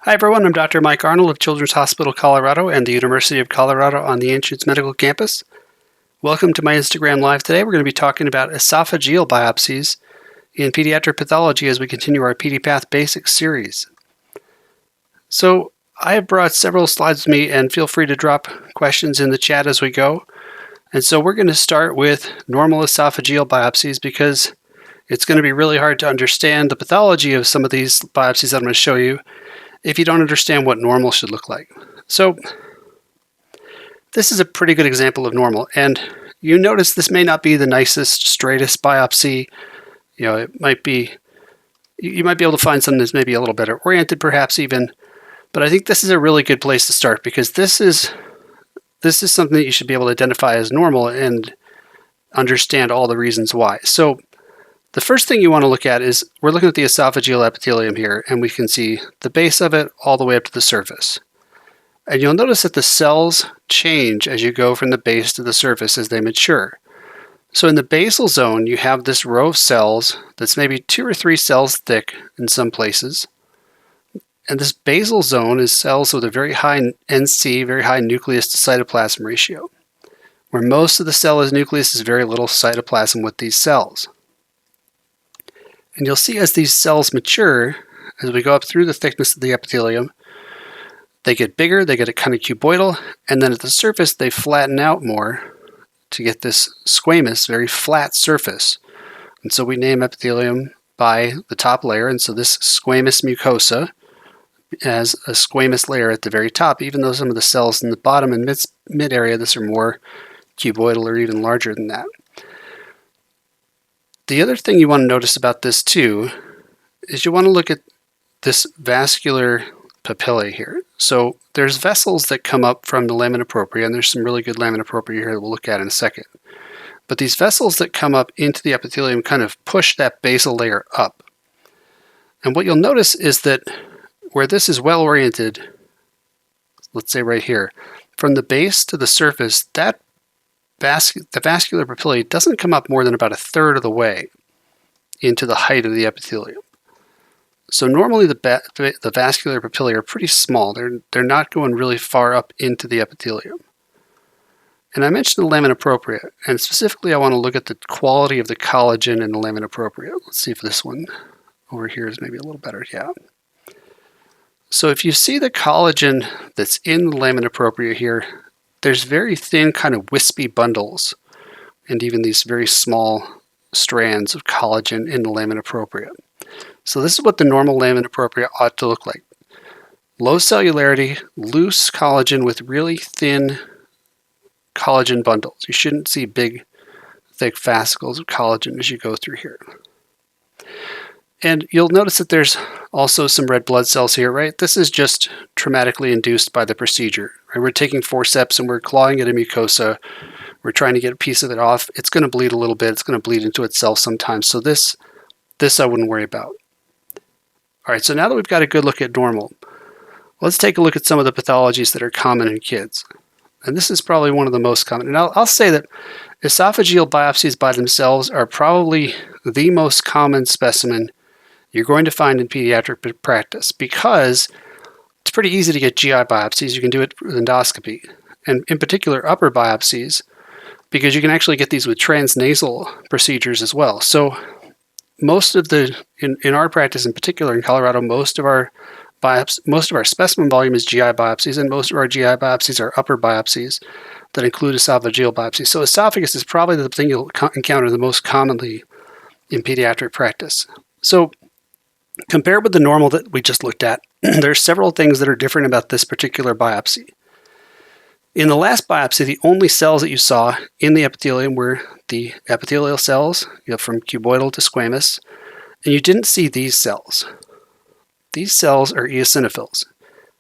Hi everyone, I'm Dr. Mike Arnold of Children's Hospital Colorado and the University of Colorado on the Ancients Medical Campus. Welcome to my Instagram Live today. We're going to be talking about esophageal biopsies in pediatric pathology as we continue our PediPath Basics series. So I have brought several slides with me, and feel free to drop questions in the chat as we go. And so we're going to start with normal esophageal biopsies because it's going to be really hard to understand the pathology of some of these biopsies that I'm going to show you if you don't understand what normal should look like. So this is a pretty good example of normal, and you notice this may not be the nicest, straightest biopsy. It might be, you might be able to find something that's maybe a little better oriented perhaps even, but I think this is a really good place to start because this is something that you should be able to identify as normal and understand all the reasons why. So the first thing you want to look at is, we're looking at the esophageal epithelium here, and we can see the base of it all the way up to the surface. And you'll notice that the cells change as you go from the base to the surface as they mature. So in the basal zone, you have this row of cells that's maybe 2 or 3 cells thick in some places. And this basal zone is cells with a very high NC, very high nucleus to cytoplasm ratio. Where most of the cell is nucleus is very little cytoplasm with these cells. And you'll see as these cells mature, as we go up through the thickness of the epithelium, they get bigger, they get a kind of cuboidal, and then at the surface they flatten out more to get this squamous, very flat surface. And so we name epithelium by the top layer, and so this squamous mucosa has a squamous layer at the very top, even though some of the cells in the bottom and mid area, this are more cuboidal or even larger than that. The other thing you want to notice about this too is you want to look at this vascular papillae here. So there's vessels that come up from the lamina propria, and there's some really good lamina propria here that we'll look at in a second. But these vessels that come up into the epithelium kind of push that basal layer up. And what you'll notice is that where this is well oriented, let's say right here, from the base to the surface, the vascular papillae doesn't come up more than about 1/3 of the way into the height of the epithelium. So normally the vascular papillae are pretty small. They're not going really far up into the epithelium. And I mentioned the lamina propria, and specifically I want to look at the quality of the collagen in the lamina propria. Let's see if this one over here is maybe a little better. Yeah. So if you see the collagen that's in the lamina propria here, there's very thin kind of wispy bundles and even these very small strands of collagen in the lamina propria. So this is what the normal lamina propria ought to look like. Low cellularity, loose collagen with really thin collagen bundles. You shouldn't see big, thick fascicles of collagen as you go through here. And you'll notice that there's also some red blood cells here, right? This is just traumatically induced by the procedure. Right? We're taking forceps and we're clawing at a mucosa. We're trying to get a piece of it off. It's going to bleed a little bit. It's going to bleed into itself sometimes. So this I wouldn't worry about. All right, so now that we've got a good look at normal, let's take a look at some of the pathologies that are common in kids. And this is probably one of the most common. And I'll say that esophageal biopsies by themselves are probably the most common specimen you're going to find in pediatric practice because it's pretty easy to get GI biopsies. You can do it with endoscopy, and in particular upper biopsies, because you can actually get these with transnasal procedures as well. So most of in our practice in particular in Colorado, most of our specimen volume is GI biopsies, and most of our GI biopsies are upper biopsies that include esophageal biopsies. So esophagus is probably the thing you'll encounter the most commonly in pediatric practice. So compared with the normal that we just looked at, there are several things that are different about this particular biopsy. In the last biopsy, the only cells that you saw in the epithelium were the epithelial cells, from cuboidal to squamous, and you didn't see these cells. These cells are eosinophils,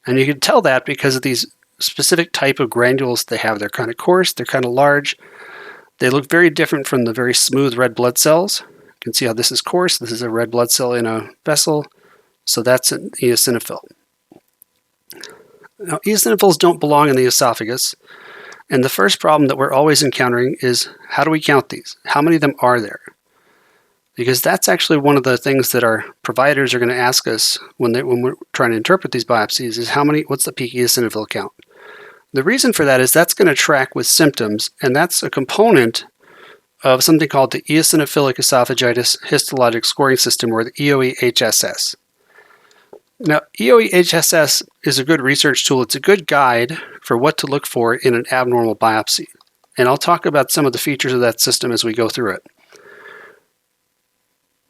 and you can tell that because of these specific type of granules they have. They're kind of coarse, they're kind of large. They look very different from the very smooth red blood cells. You can see how this is coarse. This is a red blood cell in a vessel, so that's an eosinophil. Now, eosinophils don't belong in the esophagus, and the first problem that we're always encountering is, how do we count these? How many of them are there? because that's actually one of the things that our providers are going to ask us when we're trying to interpret these biopsies is what's the peak eosinophil count? The reason for that is that's going to track with symptoms, and that's a component of something called the Eosinophilic Esophagitis Histologic Scoring System, or the EOE-HSS. Now, EOE-HSS is a good research tool. It's a good guide for what to look for in an abnormal biopsy. And I'll talk about some of the features of that system as we go through it.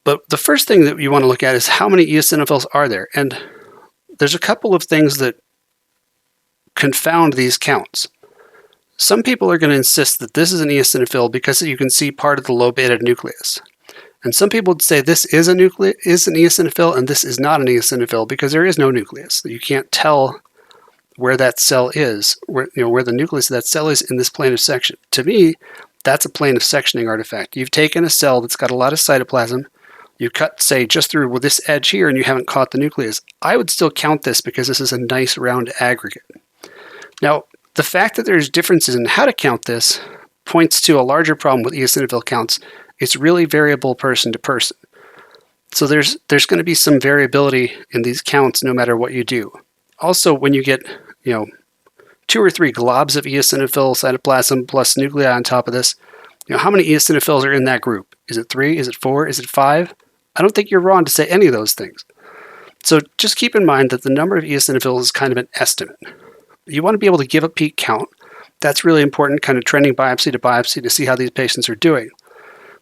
But the first thing that you want to look at is how many eosinophils are there. And there's a couple of things that confound these counts. Some people are going to insist that this is an eosinophil because you can see part of the lobated nucleus. And some people would say this is an eosinophil and this is not an eosinophil because there is no nucleus. You can't tell where that cell is, where the nucleus of that cell is in this plane of section. To me, that's a plane of sectioning artifact. You've taken a cell that's got a lot of cytoplasm, you cut, say, just through with this edge here, and you haven't caught the nucleus. I would still count this because this is a nice round aggregate. Now, the fact that there's differences in how to count this points to a larger problem with eosinophil counts. It's really variable person to person. So there's going to be some variability in these counts no matter what you do. Also, when you get 2 or 3 globs of eosinophil cytoplasm plus nuclei on top of this, how many eosinophils are in that group? Is it 3? Is it 4? Is it 5? I don't think you're wrong to say any of those things. So just keep in mind that the number of eosinophils is kind of an estimate. You want to be able to give a peak count. That's really important, kind of trending biopsy to biopsy to see how these patients are doing.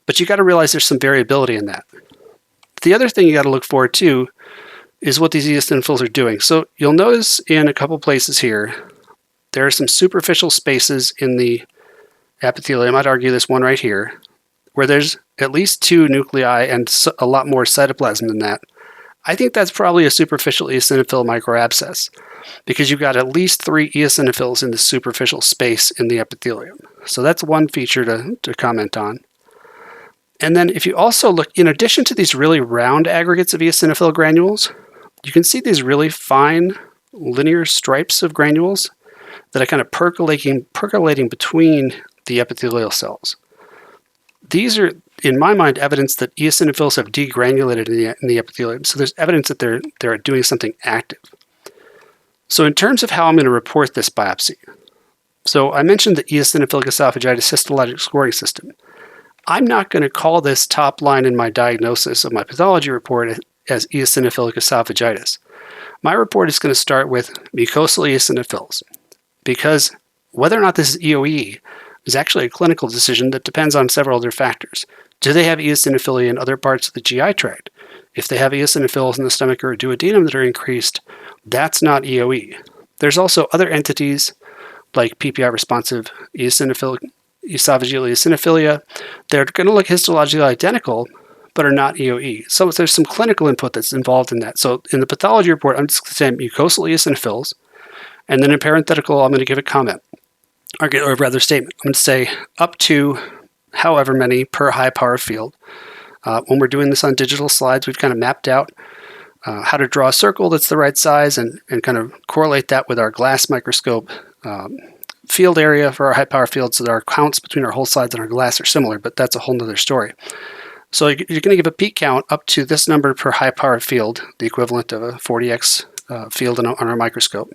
But you got to realize there's some variability in that. The other thing you got to look for too is what these eosinophils are doing. So you'll notice in a couple places here, there are some superficial spaces in the epithelium. I'd argue this one right here, where there's at least 2 nuclei and a lot more cytoplasm than that. I think that's probably a superficial eosinophil microabscess because you've got at least 3 eosinophils in the superficial space in the epithelium. So that's one feature to comment on. And then if you also look, in addition to these really round aggregates of eosinophil granules, you can see these really fine linear stripes of granules that are kind of percolating between the epithelial cells. These are, in my mind, evidence that eosinophils have degranulated in the epithelium. So there's evidence that they're doing something active. So in terms of how I'm going to report this biopsy, so I mentioned the eosinophilic esophagitis histologic scoring system. I'm not going to call this top line in my diagnosis of my pathology report as eosinophilic esophagitis. My report is going to start with mucosal eosinophils, because whether or not this is EOE is actually a clinical decision that depends on several other factors. Do they have eosinophilia in other parts of the GI tract? If they have eosinophils in the stomach or duodenum that are increased, that's not EOE. There's also other entities like PPI-responsive esophageal eosinophilia that are going to look histologically identical but are not EOE. So there's some clinical input that's involved in that. So in the pathology report, I'm just going to say mucosal eosinophils, and then in parenthetical, I'm going to give a comment, or rather statement. I'm going to say up to however many per high power field. When we're doing this on digital slides, we've kind of mapped out how to draw a circle that's the right size and kind of correlate that with our glass microscope field area for our high power field, so that our counts between our whole slides and our glass are similar, but that's a whole nother story. So you're going to give a peak count up to this number per high power field, the equivalent of a 40x field on our microscope.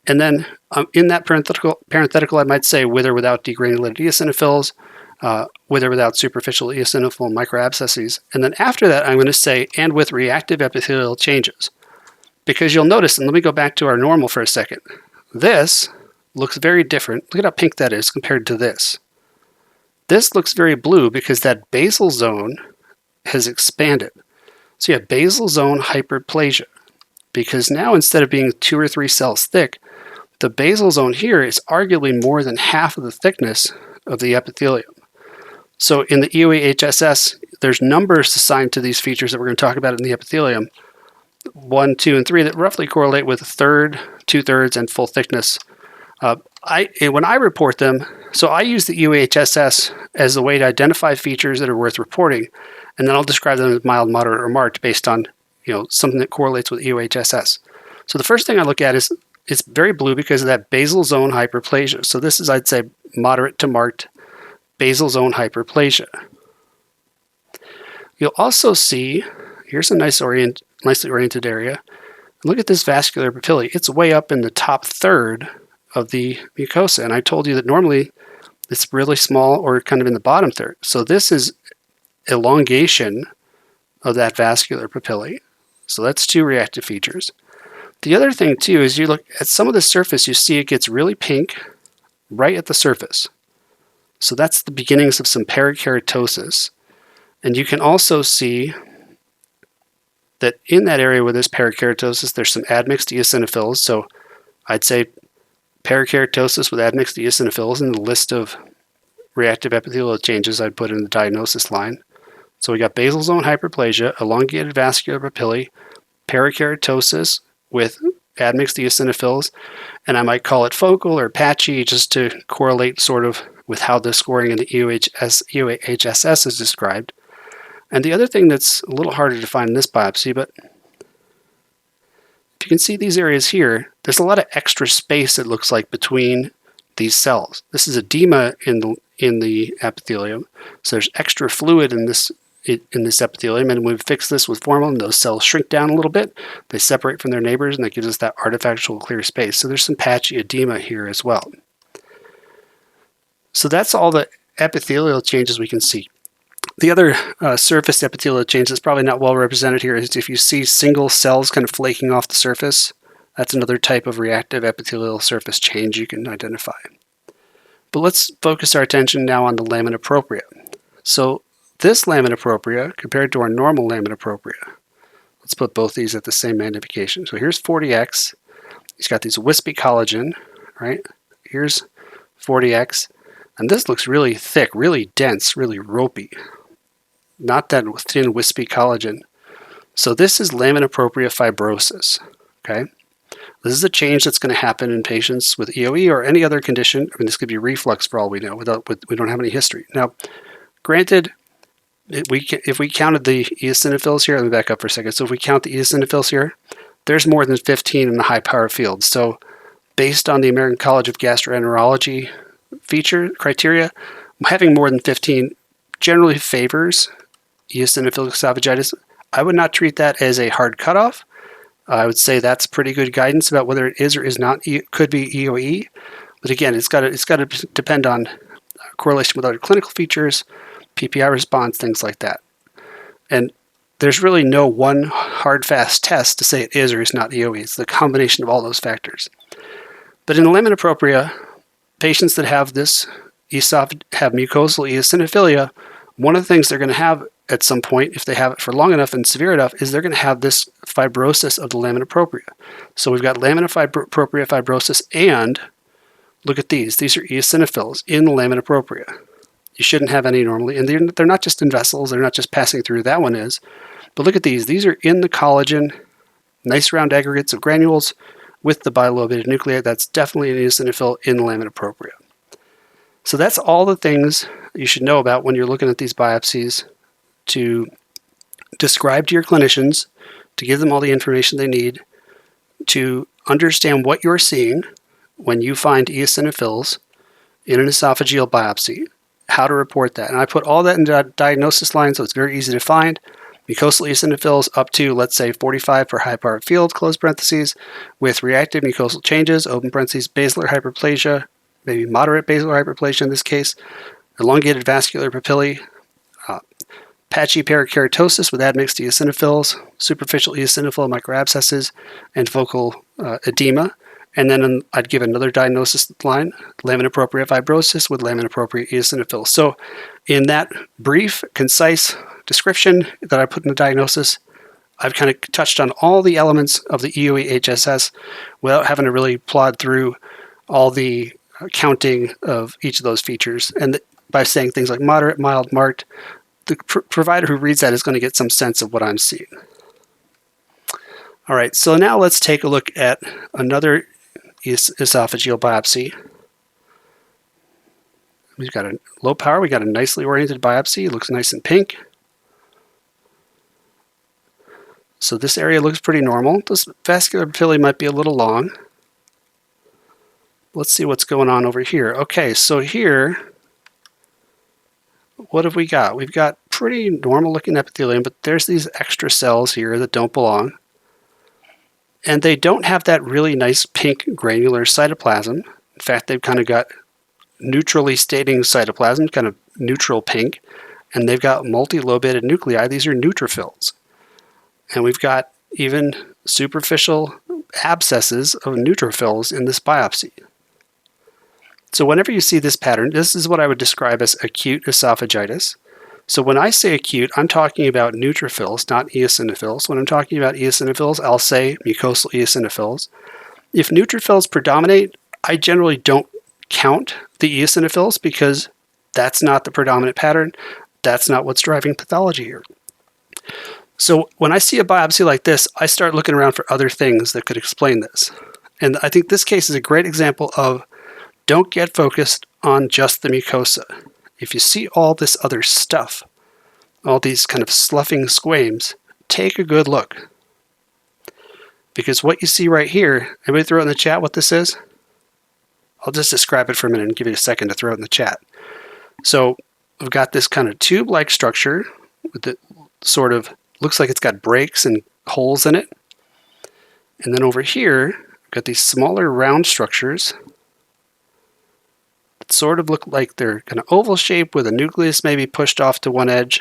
And then in that parenthetical, I might say with or without degranulated eosinophils, with or without superficial eosinophil microabscesses. And then after that, I'm going to say, and with reactive epithelial changes. Because you'll notice, and let me go back to our normal for a second, this looks very different. Look at how pink that is compared to this. This looks very blue because that basal zone has expanded. So you have basal zone hyperplasia, because now instead of being 2 or 3 cells thick, the basal zone here is arguably more than half of the thickness of the epithelium. So in the EOE-HSS, there's numbers assigned to these features that we're going to talk about in the epithelium, 1, 2, and 3, that roughly correlate with 1/3, 2/3, and full thickness. When I report them, so I use the EOE-HSS as a way to identify features that are worth reporting, and then I'll describe them as mild, moderate, or marked based on something that correlates with EOE-HSS. So the first thing I look at is it's very blue because of that basal zone hyperplasia. So this is, I'd say, moderate to marked basal zone hyperplasia. You'll also see, here's a nicely oriented area. Look at this vascular papillae. It's way up in the top third of the mucosa. And I told you that normally it's really small or kind of in the bottom third. So this is elongation of that vascular papillae. So that's two reactive features. The other thing too is you look at some of the surface, you see it gets really pink right at the surface. So that's the beginnings of some perikeratosis. And you can also see that in that area where there's perikeratosis, there's some admixed eosinophils. So I'd say perikeratosis with admixed eosinophils in the list of reactive epithelial changes I'd put in the diagnosis line. So we got basal zone hyperplasia, elongated vascular papillae, perikeratosis with admixed eosinophils, and I might call it focal or patchy just to correlate sort of with how the scoring in the EOHSS is described. And the other thing that's a little harder to find in this biopsy, but if you can see these areas here, there's a lot of extra space, it looks like, between these cells. This is edema in the epithelium, so there's extra fluid in this epithelium, and when we fix this with formalin, those cells shrink down a little bit, they separate from their neighbors, and that gives us that artifactual clear space. So there's some patchy edema here as well. So that's all the epithelial changes we can see. The other surface epithelial change that's probably not well represented here is if you see single cells kind of flaking off the surface. That's another type of reactive epithelial surface change you can identify. But let's focus our attention now on the lamina propria. So this lamina propria compared to our normal lamina propria, let's put both these at the same magnification. So here's 40x. He's got these wispy collagen, right? Here's 40x. And this looks really thick, really dense, really ropey. Not that thin, wispy collagen. So this is lamina propria fibrosis, okay? This is a change that's going to happen in patients with EOE or any other condition. I mean, this could be reflux for all we know. We don't have any history. Now, granted, if we counted the eosinophils here, let me back up for a second. So if we count the eosinophils here, there's more than 15 in the high power field. So based on the American College of Gastroenterology feature criteria, having more than 15 generally favors eosinophilic esophagitis. I would not treat that as a hard cutoff. I would say that's pretty good guidance about whether it is or is not, could be EOE. But again, it's got to depend on correlation with other clinical features, PPI response, things like that. And there's really no one hard, fast test to say it is or is not EOE. It's the combination of all those factors. But in the lamina propria, patients that have this have mucosal eosinophilia, one of the things they're going to have at some point, if they have it for long enough and severe enough, is they're going to have this fibrosis of the lamina propria. So we've got lamina propria fibrosis, and look at these. These are eosinophils in the lamina propria. You shouldn't have any normally, and they're not just in vessels. They're not just passing through. That one is. But look at these. These are in the collagen, nice round aggregates of granules with the bilobated nuclei. That's definitely an eosinophil in the lamina propria. So that's all the things you should know about when you're looking at these biopsies to describe to your clinicians, to give them all the information they need, to understand what you're seeing when you find eosinophils in an esophageal biopsy, how to report that. And I put all that in the diagnosis line, so it's very easy to find. Mucosal eosinophils up to, let's say, 45 for high power field, close parentheses, with reactive mucosal changes, open parentheses, basilar hyperplasia, maybe moderate basilar hyperplasia in this case, elongated vascular papillae, patchy perikeratosis with admixed eosinophils, superficial eosinophil microabscesses, and focal edema. And then I'd give another diagnosis line, lamina propria fibrosis with lamina propria eosinophils. So in that brief, concise description that I put in the diagnosis, I've kind of touched on all the elements of the EOE-HSS without having to really plod through all the counting of each of those features. And by saying things like moderate, mild, marked, the provider who reads that is going to get some sense of what I'm seeing. All right, so now let's take a look at another esophageal biopsy. We've got a low power, we got a nicely oriented biopsy. It looks nice and pink. So this area looks pretty normal. This vascular papillae might be a little long. Let's see what's going on over here. Okay, so here, what have we got? We've got pretty normal looking epithelium, but there's these extra cells here that don't belong. And they don't have that really nice pink granular cytoplasm. In fact, they've kind of got neutrally staining cytoplasm, kind of neutral pink, and they've got multilobated nuclei. These are neutrophils. And we've got even superficial abscesses of neutrophils in this biopsy. So whenever you see this pattern, this is what I would describe as acute esophagitis. So when I say acute, I'm talking about neutrophils, not eosinophils. When I'm talking about eosinophils, I'll say mucosal eosinophils. If neutrophils predominate, I generally don't count the eosinophils because that's not the predominant pattern. That's not what's driving pathology here. So when I see a biopsy like this, I start looking around for other things that could explain this. And I think this case is a great example of don't get focused on just the mucosa. If you see all this other stuff, all these kind of sloughing squames, take a good look. Because what you see right here, anybody throw it in the chat what this is? I'll just describe it for a minute and give you a second to throw it in the chat. So we've got this kind of tube-like structure with it sort of looks like it's got breaks and holes in it. And then over here, we've got these smaller round structures that sort of look like they're kind of oval shaped with a nucleus maybe pushed off to one edge.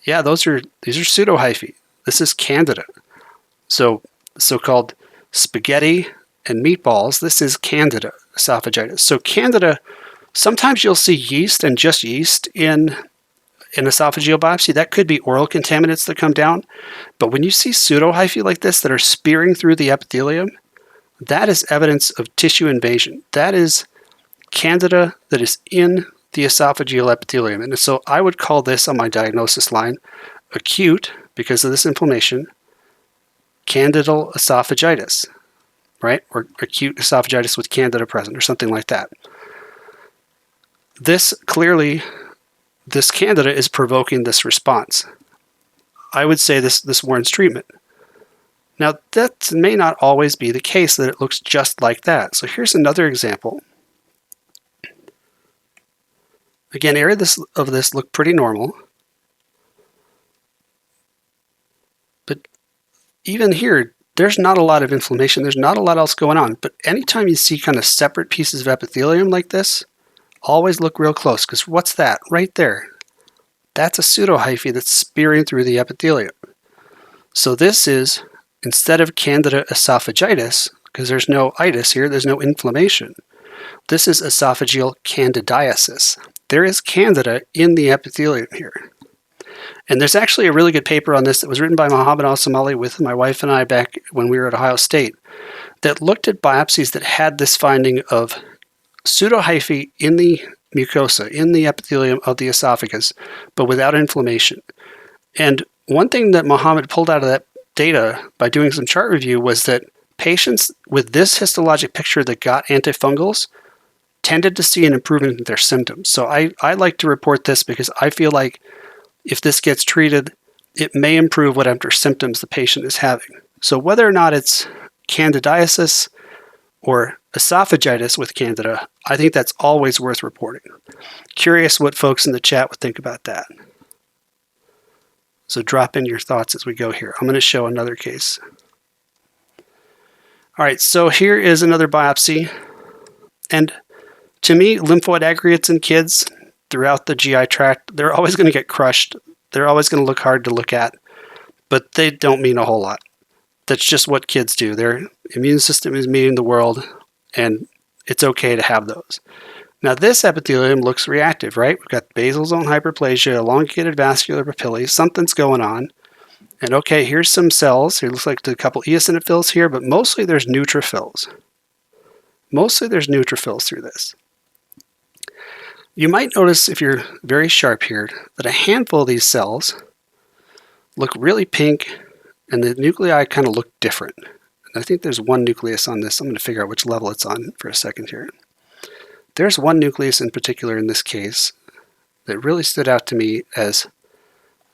Yeah, these are pseudohyphae. This is Candida. So so-called spaghetti and meatballs, this is Candida esophagitis. So Candida, sometimes you'll see yeast and just yeast in esophageal biopsy. That could be oral contaminants that come down. But when you see pseudohyphae like this that are spearing through the epithelium, that is evidence of tissue invasion. That is Candida that is in the esophageal epithelium. And so I would call this on my diagnosis line acute, because of this inflammation, candidal esophagitis, right? Or acute esophagitis with Candida present or something like that. This Candida is provoking this response. I would say this warrants treatment. Now, that may not always be the case that it looks just like that. So here's another example. Again, areas of this look pretty normal. But even here, there's not a lot of inflammation. There's not a lot else going on. But anytime you see kind of separate pieces of epithelium like this, always look real close, because what's that? Right there. That's a pseudohyphae that's spearing through the epithelium. So this is, instead of Candida esophagitis, because there's no itis here, there's no inflammation, this is esophageal candidiasis. There is Candida in the epithelium here. And there's actually a really good paper on this that was written by Mohammed Al-Somali with my wife and I back when we were at Ohio State that looked at biopsies that had this finding of pseudohyphae in the mucosa, in the epithelium of the esophagus, but without inflammation. And one thing that Mohammed pulled out of that data by doing some chart review was that patients with this histologic picture that got antifungals tended to see an improvement in their symptoms. So I like to report this because I feel like if this gets treated, it may improve whatever symptoms the patient is having. So whether or not it's candidiasis or esophagitis with Candida, I think that's always worth reporting. Curious what folks in the chat would think about that. So drop in your thoughts as we go here. I'm going to show another case. All right, so here is another biopsy. And to me, lymphoid aggregates in kids throughout the GI tract, they're always going to get crushed. They're always going to look hard to look at, but they don't mean a whole lot. That's just what kids do. Their immune system is meeting the world, and it's okay to have those. Now, this epithelium looks reactive, right? We've got basal zone hyperplasia, elongated vascular papillae, something's going on. And okay, here's some cells. It looks like a couple eosinophils here, but mostly there's neutrophils. Mostly there's neutrophils through this. You might notice, if you're very sharp here, that a handful of these cells look really pink, and the nuclei kind of look different. And I think there's one nucleus on this. I'm going to figure out which level it's on for a second here. There's one nucleus in particular in this case that really stood out to me as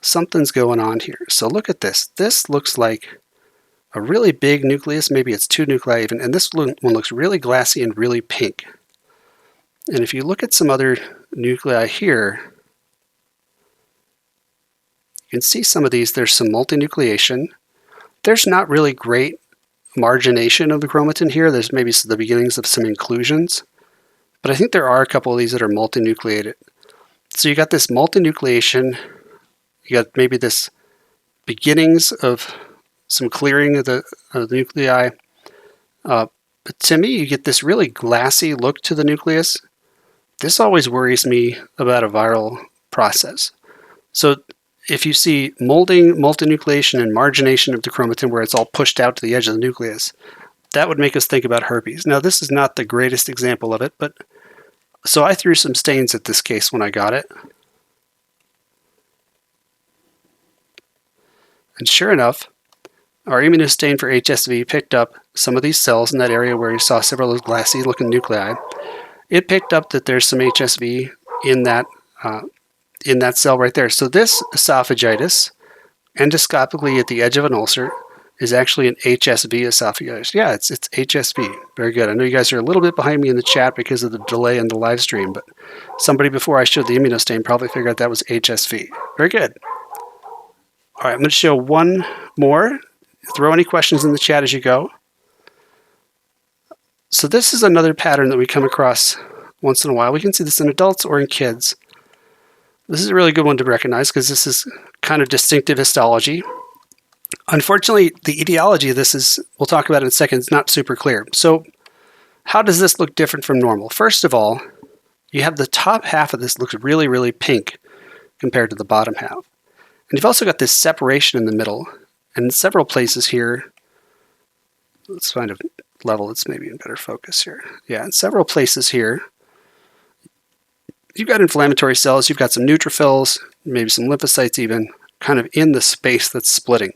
something's going on here. So look at this. This looks like a really big nucleus. Maybe it's two nuclei even. And this one looks really glassy and really pink. And if you look at some other nuclei here, You can see some of these, there's some multinucleation. There's not really great margination of the chromatin here. There's maybe the beginnings of some inclusions, but I think there are a couple of these that are multinucleated. So you got this multinucleation, you got maybe this beginnings of some clearing of the nuclei. But to me, you get this really glassy look to the nucleus. This always worries me about a viral process. So if you see molding, multinucleation, and margination of the chromatin where it's all pushed out to the edge of the nucleus, that would make us think about herpes. Now, this is not the greatest example of it, but so I threw some stains at this case when I got it. And sure enough, our immunostain for HSV picked up some of these cells in that area where you saw several of those glassy looking nuclei. It picked up that there's some HSV in that cell right there. So this esophagitis, endoscopically at the edge of an ulcer, is actually an HSV esophagitis. Yeah, it's HSV. Very good. I know you guys are a little bit behind me in the chat because of the delay in the live stream, but somebody before I showed the immunostain probably figured out that was HSV. Very good. All right, I'm going to show one more. Throw any questions in the chat as you go. So this is another pattern that we come across once in a while. We can see this in adults or in kids. This is a really good one to recognize because this is kind of distinctive histology. Unfortunately, the etiology of this is, we'll talk about it in a second, it's not super clear. So how does this look different from normal? First of all, you have the top half of this looks really, really pink compared to the bottom half. And you've also got this separation in the middle. And in several places here, let's find a level that's maybe in better focus here. Yeah, in several places here, you've got inflammatory cells, you've got some neutrophils, maybe some lymphocytes even, kind of in the space that's splitting.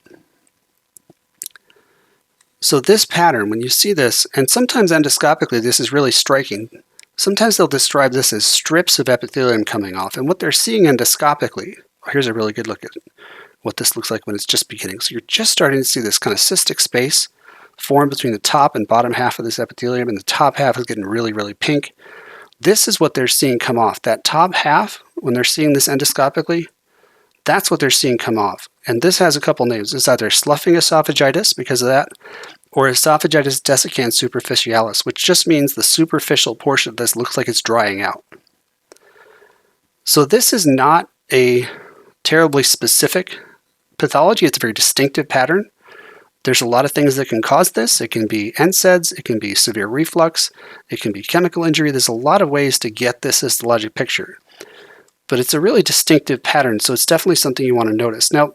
So this pattern, when you see this, and sometimes endoscopically this is really striking, sometimes they'll describe this as strips of epithelium coming off. And what they're seeing endoscopically, here's a really good look at what this looks like when it's just beginning. So you're just starting to see this kind of cystic space form between the top and bottom half of this epithelium, and the top half is getting really, really pink. This is what they're seeing come off. That top half, when they're seeing this endoscopically, that's what they're seeing come off. And this has a couple names. It's either sloughing esophagitis because of that, or esophagitis desiccans superficialis, which just means the superficial portion of this looks like it's drying out. So this is not a terribly specific pathology. It's a very distinctive pattern. There's a lot of things that can cause this. It can be NSAIDs, it can be severe reflux, it can be chemical injury. There's a lot of ways to get this histologic picture. But it's a really distinctive pattern, so it's definitely something you want to notice. Now,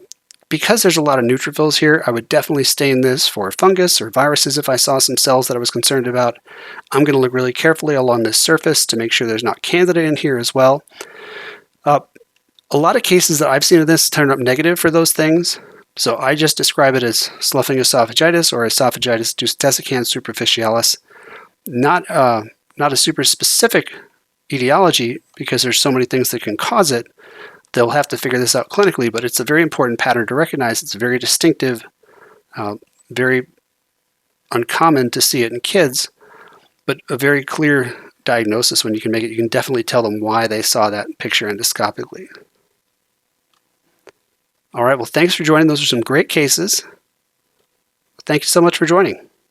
because there's a lot of neutrophils here, I would definitely stain this for fungus or viruses if I saw some cells that I was concerned about. I'm going to look really carefully along this surface to make sure there's not Candida in here as well. A lot of cases that I've seen of this turn up negative for those things. So I just describe it as sloughing esophagitis or esophagitis desiccans superficialis. Not a super specific etiology because there's so many things that can cause it. They'll have to figure this out clinically, but it's a very important pattern to recognize. It's very distinctive, very uncommon to see it in kids, but a very clear diagnosis when you can make it. You can definitely tell them why they saw that picture endoscopically. All right, well, thanks for joining. Those are some great cases. Thank you so much for joining.